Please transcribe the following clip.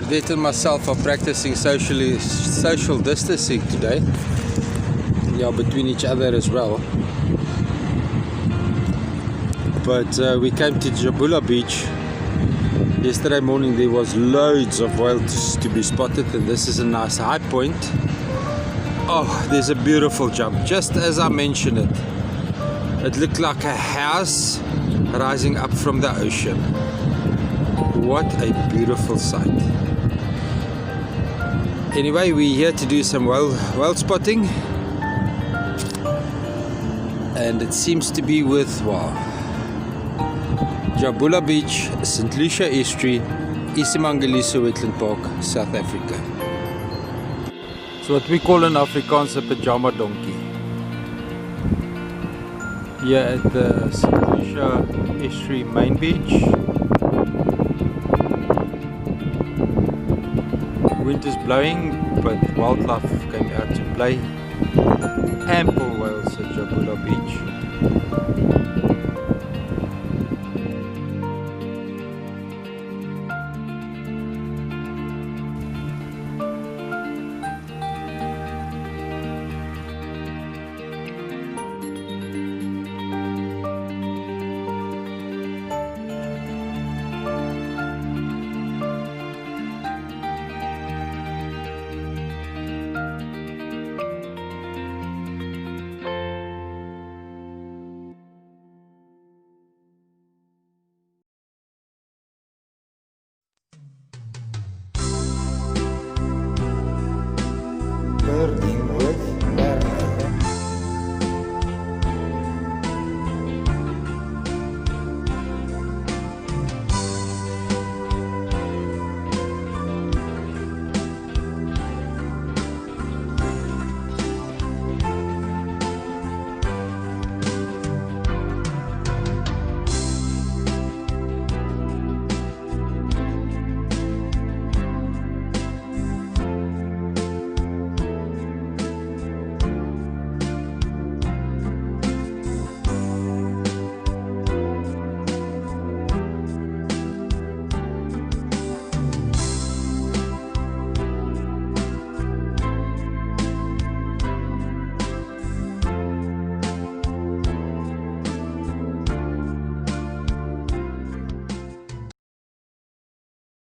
Pardette and myself are practicing social distancing today. Yeah, between each other as well. But we came to Jabula Beach. Yesterday morning there was loads of whales to be spotted, and this is a nice high point. Oh, there's a beautiful jump, just as I mentioned it. It looked like a house rising up from the ocean. What a beautiful sight. Anyway, we're here to do some whale spotting, and it seems to be with, wow, Jabula Beach, St. Lucia Estuary, Isimangaliso Wetland Park, South Africa. It's what we call in Afrikaans a pajama donkey. Here at the St. Lucia Estuary main beach. Wind is blowing, but wildlife came out to play. Ample whales at Jabula Beach.